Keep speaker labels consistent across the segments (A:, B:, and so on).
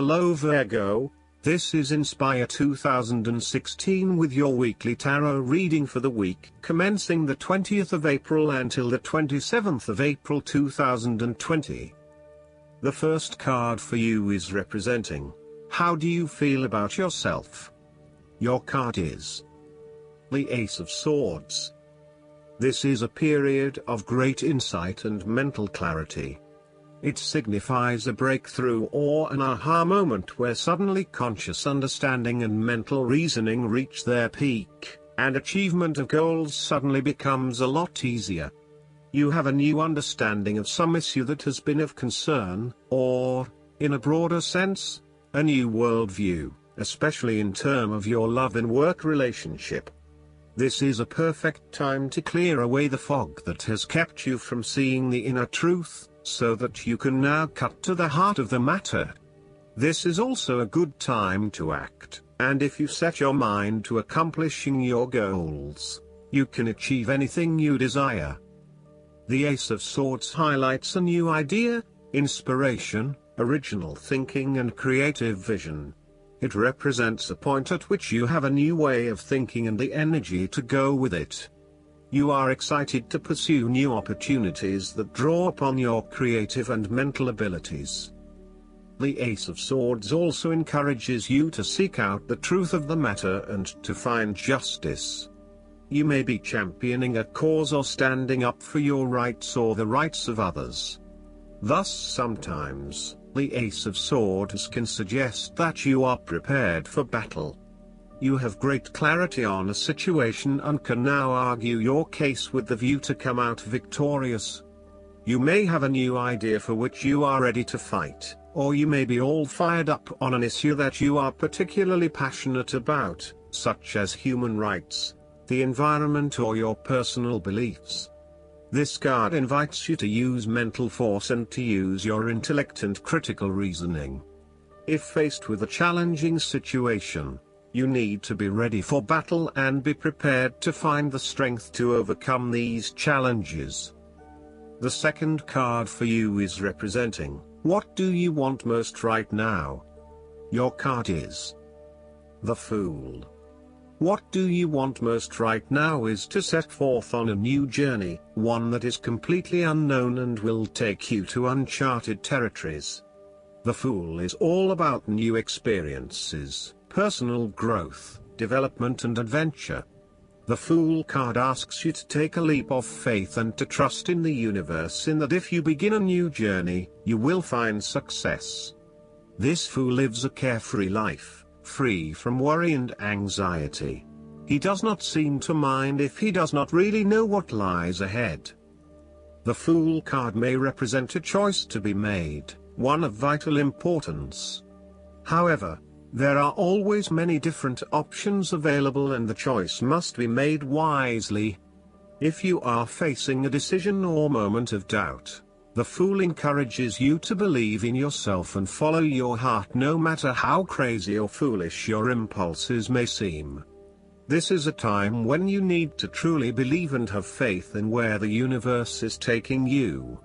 A: Hello Virgo, this is Inspire 2016 with your weekly tarot reading for the week commencing the 20th of April until the 27th of April 2020. The first card for you is representing, how do you feel about yourself? Your card is the Ace of Swords. This is a period of great insight and mental clarity. It signifies a breakthrough or an aha moment where suddenly conscious understanding and mental reasoning reach their peak, and achievement of goals suddenly becomes a lot easier. You have a new understanding of some issue that has been of concern, or, in a broader sense, a new worldview, especially in terms of your love and work relationship. This is a perfect time to clear away the fog that has kept you from seeing the inner truth, so that you can now cut to the heart of the matter. This is also a good time to act, and if you set your mind to accomplishing your goals, you can achieve anything you desire. The Ace of Swords highlights a new idea, inspiration, original thinking and creative vision. It represents a point at which you have a new way of thinking and the energy to go with it. You are excited to pursue new opportunities that draw upon your creative and mental abilities. The Ace of Swords also encourages you to seek out the truth of the matter and to find justice. You may be championing a cause or standing up for your rights or the rights of others. Thus sometimes, the Ace of Swords can suggest that you are prepared for battle. You have great clarity on a situation and can now argue your case with the view to come out victorious. You may have a new idea for which you are ready to fight, or you may be all fired up on an issue that you are particularly passionate about, such as human rights, the environment or your personal beliefs. This card invites you to use mental force and to use your intellect and critical reasoning. If faced with a challenging situation, you need to be ready for battle and be prepared to find the strength to overcome these challenges. The second card for you is representing, what do you want most right now? Your card is the Fool. What do you want most right now is to set forth on a new journey, one that is completely unknown and will take you to uncharted territories. The Fool is all about new experiences, personal growth, development and adventure. The Fool card asks you to take a leap of faith and to trust in the universe in that if you begin a new journey, you will find success. This Fool lives a carefree life, free from worry and anxiety. He does not seem to mind if he does not really know what lies ahead. The Fool card may represent a choice to be made, one of vital importance. However, there are always many different options available and the choice must be made wisely. If you are facing a decision or moment of doubt, the Fool encourages you to believe in yourself and follow your heart no matter how crazy or foolish your impulses may seem. This is a time when you need to truly believe and have faith in where the universe is taking you.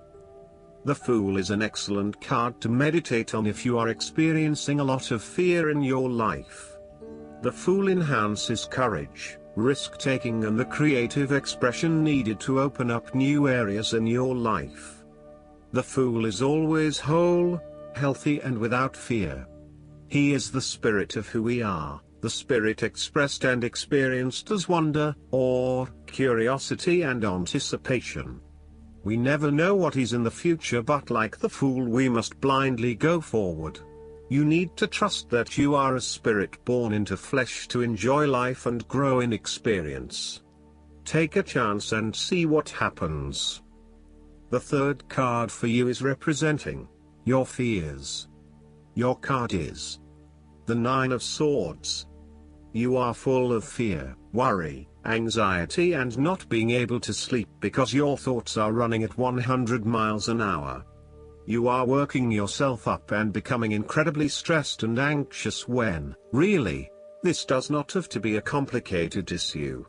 A: The Fool is an excellent card to meditate on if you are experiencing a lot of fear in your life. The Fool enhances courage, risk-taking and the creative expression needed to open up new areas in your life. The Fool is always whole, healthy and without fear. He is the spirit of who we are, the spirit expressed and experienced as wonder, awe, curiosity and anticipation. We never know what is in the future, but like the Fool we must blindly go forward. You need to trust that you are a spirit born into flesh to enjoy life and grow in experience. Take a chance and see what happens. The third card for you is representing your fears. Your card is the Nine of Swords. You are full of fear, worry, anxiety and not being able to sleep because your thoughts are running at 100 miles an hour. You are working yourself up and becoming incredibly stressed and anxious when, really, this does not have to be a complicated issue.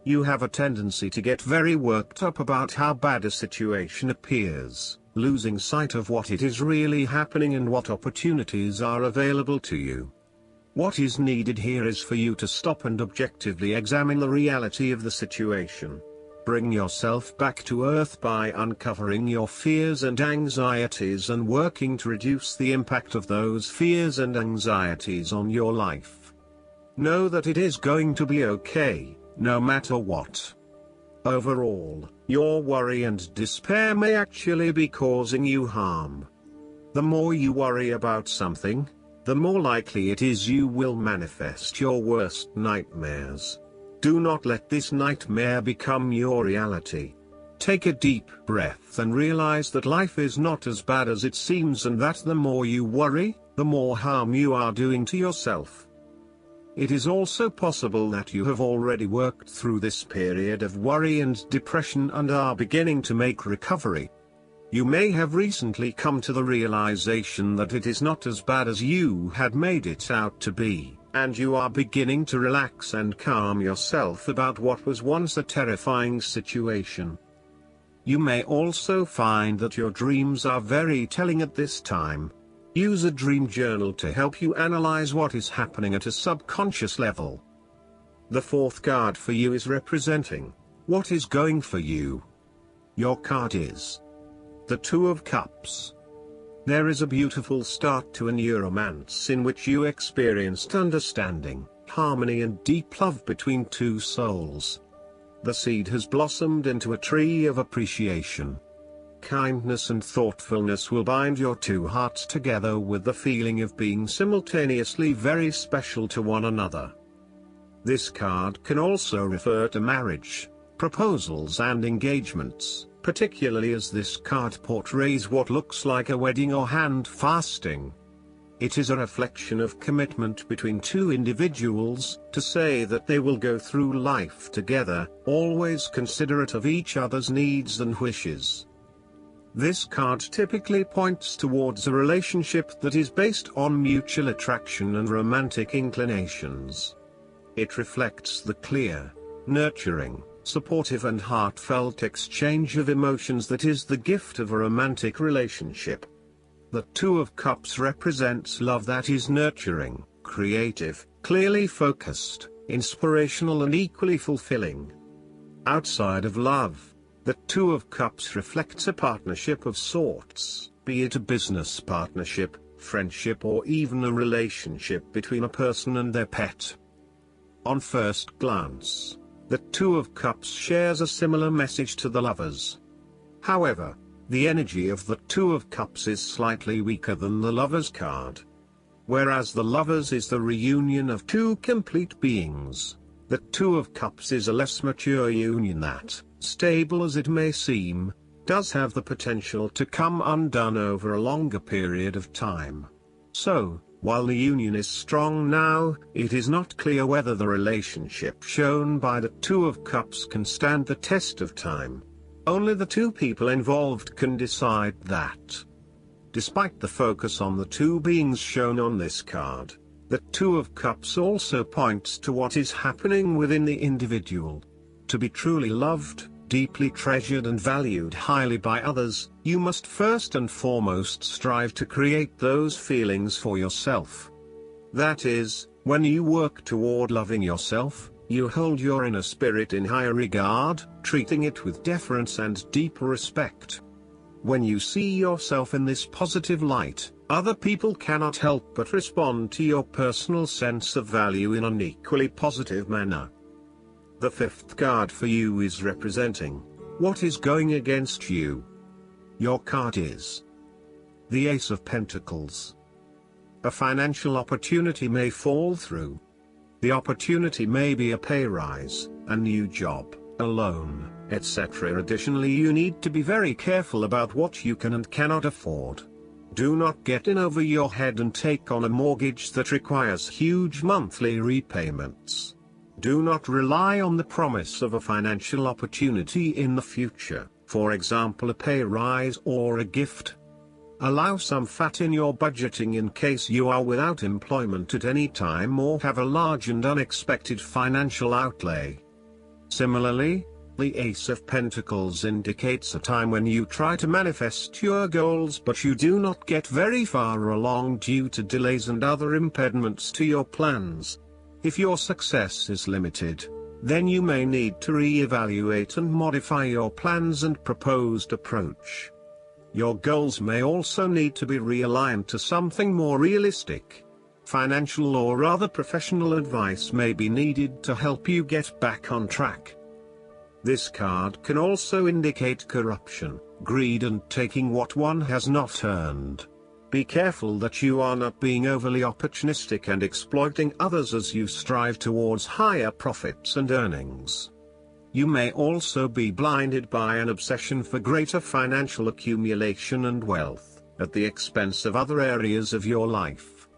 A: You have a tendency to get very worked up about how bad a situation appears, losing sight of what it is really happening and what opportunities are available to you. What is needed here is for you to stop and objectively examine the reality of the situation. Bring yourself back to earth by uncovering your fears and anxieties and working to reduce the impact of those fears and anxieties on your life. Know that it is going to be okay, no matter what. Overall, your worry and despair may actually be causing you harm. The more you worry about something, the more likely it is you will manifest your worst nightmares. Do not let this nightmare become your reality. Take a deep breath and realize that life is not as bad as it seems, and that the more you worry, the more harm you are doing to yourself. It is also possible that you have already worked through this period of worry and depression and are beginning to make recovery. You may have recently come to the realization that it is not as bad as you had made it out to be, and you are beginning to relax and calm yourself about what was once a terrifying situation. You may also find that your dreams are very telling at this time. Use a dream journal to help you analyze what is happening at a subconscious level. The fourth card for you is representing what is going for you. Your card is the Two of Cups. There is a beautiful start to a new romance in which you experienced understanding, harmony and deep love between two souls. The seed has blossomed into a tree of appreciation. Kindness and thoughtfulness will bind your two hearts together with the feeling of being simultaneously very special to one another. This card can also refer to marriage, proposals and engagements, particularly as this card portrays what looks like a wedding or hand fasting. It is a reflection of commitment between two individuals, to say that they will go through life together, always considerate of each other's needs and wishes. This card typically points towards a relationship that is based on mutual attraction and romantic inclinations. It reflects the clear, nurturing, supportive and heartfelt exchange of emotions that is the gift of a romantic relationship. The Two of Cups represents love that is nurturing, creative, clearly focused, inspirational and equally fulfilling. Outside of love, the Two of Cups reflects a partnership of sorts, be it a business partnership, friendship or even a relationship between a person and their pet. On first glance, the Two of Cups shares a similar message to the Lovers. However, the energy of the Two of Cups is slightly weaker than the Lovers card. Whereas the Lovers is the reunion of two complete beings, the Two of Cups is a less mature union that, stable as it may seem, does have the potential to come undone over a longer period of time. So, while the union is strong now, it is not clear whether the relationship shown by the Two of Cups can stand the test of time. Only the two people involved can decide that. Despite the focus on the two beings shown on this card, the Two of Cups also points to what is happening within the individual. To be truly loved, deeply treasured and valued highly by others, you must first and foremost strive to create those feelings for yourself. That is, when you work toward loving yourself, you hold your inner spirit in higher regard, treating it with deference and deep respect. When you see yourself in this positive light, other people cannot help but respond to your personal sense of value in an equally positive manner. The fifth card for you is representing what is going against you. Your card is the Ace of Pentacles. A financial opportunity may fall through. The opportunity may be a pay rise, a new job, a loan, etc. Additionally, you need to be very careful about what you can and cannot afford. Do not get in over your head and take on a mortgage that requires huge monthly repayments. Do not rely on the promise of a financial opportunity in the future, for example a pay rise or a gift. Allow some fat in your budgeting in case you are without employment at any time or have a large and unexpected financial outlay. Similarly, The Ace of Pentacles indicates a time when you try to manifest your goals but you do not get very far along due to delays and other impediments to your plans. If your success is limited, then you may need to re-evaluate and modify your plans and proposed approach. Your goals may also need to be realigned to something more realistic. Financial or other professional advice may be needed to help you get back on track. This card can also indicate corruption, greed and taking what one has not earned. Be careful that you are not being overly opportunistic and exploiting others as you strive towards higher profits and earnings. You may also be blinded by an obsession for greater financial accumulation and wealth, at the expense of other areas of your life.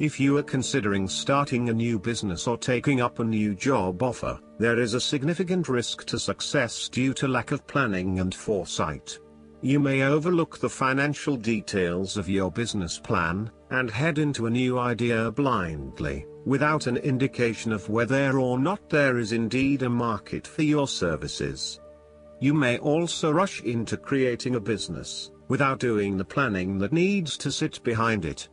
A: If you are considering starting a new business or taking up a new job offer, there is a significant risk to success due to lack of planning and foresight. You may overlook the financial details of your business plan, and head into a new idea blindly, without an indication of whether or not there is indeed a market for your services. You may also rush into creating a business, without doing the planning that needs to sit behind it.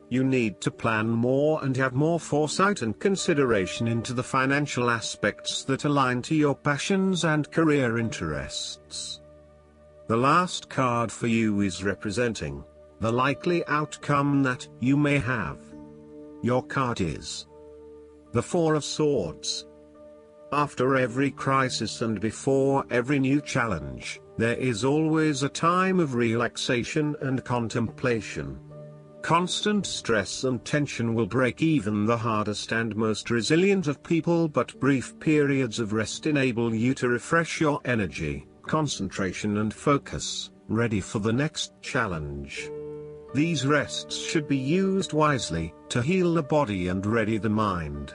A: You need to plan more and have more foresight and consideration into the financial aspects that align to your passions and career interests. The last card for you is representing the likely outcome that you may have. Your card is the Four of Swords. After every crisis and before every new challenge, there is always a time of relaxation and contemplation. Constant stress and tension will break even the hardest and most resilient of people, but brief periods of rest enable you to refresh your energy, concentration and focus, ready for the next challenge. These rests should be used wisely, to heal the body and ready the mind.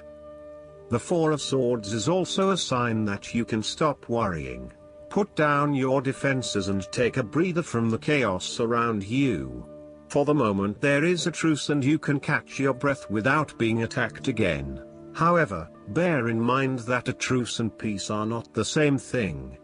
A: The Four of Swords is also a sign that you can stop worrying, put down your defenses and take a breather from the chaos around you. For the moment there is a truce and you can catch your breath without being attacked again. However, bear in mind that a truce and peace are not the same thing.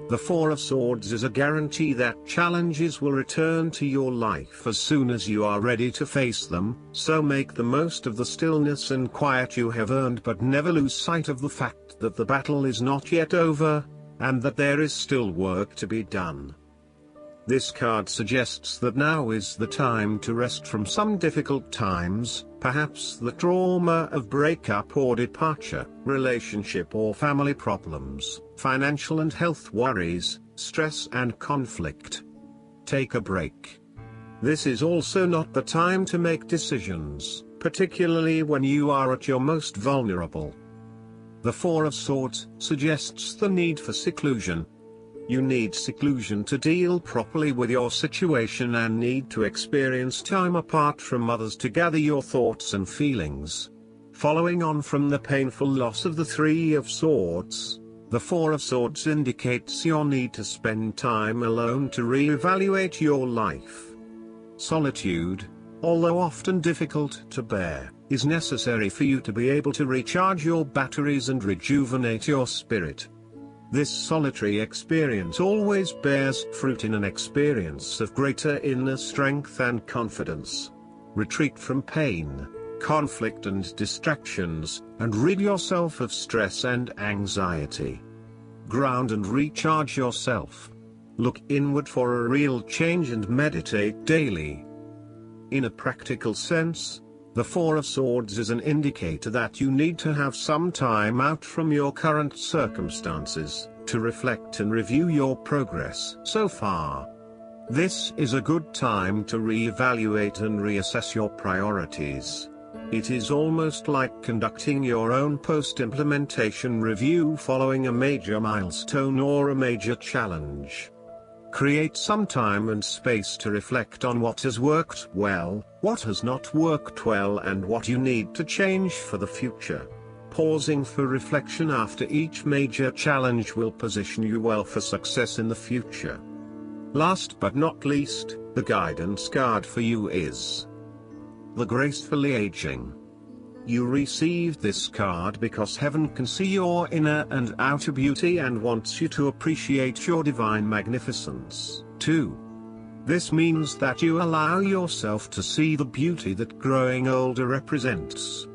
A: The Four of Swords is a guarantee that challenges will return to your life as soon as you are ready to face them, so make the most of the stillness and quiet you have earned, but never lose sight of the fact that the battle is not yet over, and that there is still work to be done. This card suggests that now is the time to rest from some difficult times, perhaps the trauma of breakup or departure, relationship or family problems, financial and health worries, stress and conflict. Take a break. This is also not the time to make decisions, particularly when you are at your most vulnerable. The Four of Swords suggests the need for seclusion. You need seclusion to deal properly with your situation and need to experience time apart from others to gather your thoughts and feelings. Following on from the painful loss of the Three of Swords, the Four of Swords indicates your need to spend time alone to re-evaluate your life. Solitude, although often difficult to bear, is necessary for you to be able to recharge your batteries and rejuvenate your spirit. This solitary experience always bears fruit in an experience of greater inner strength and confidence. Retreat from pain, conflict and distractions, and rid yourself of stress and anxiety. Ground and recharge yourself. Look inward for a real change and meditate daily. In a practical sense, the Four of Swords is an indicator that you need to have some time out from your current circumstances, to reflect and review your progress so far. This is a good time to re-evaluate and reassess your priorities. It is almost like conducting your own post-implementation review following a major milestone or a major challenge. Create some time and space to reflect on what has worked well, what has not worked well, and what you need to change for the future. Pausing for reflection after each major challenge will position you well for success in the future. Last but not least, the guidance card for you is the Gracefully Aging. You received this card because heaven can see your inner and outer beauty and wants you to appreciate your divine magnificence, too. This means that you allow yourself to see the beauty that growing older represents.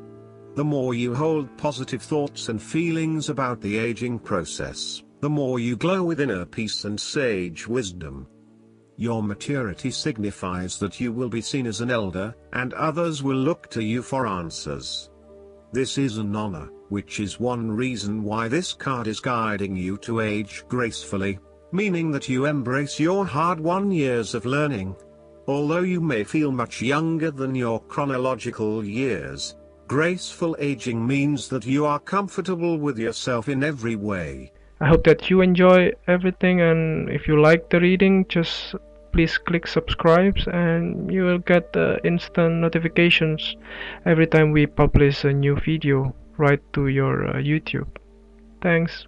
A: The more you hold positive thoughts and feelings about the aging process, the more you glow with inner peace and sage wisdom. Your maturity signifies that you will be seen as an elder, and others will look to you for answers. This is an honor, which is one reason why this card is guiding you to age gracefully, meaning that you embrace your hard-won years of learning. Although you may feel much younger than your chronological years, graceful aging means that you are comfortable with yourself in every way.
B: I hope that you enjoy everything, and if you like the reading, just please click subscribe and you will get instant notifications every time we publish a new video right to your YouTube. Thanks.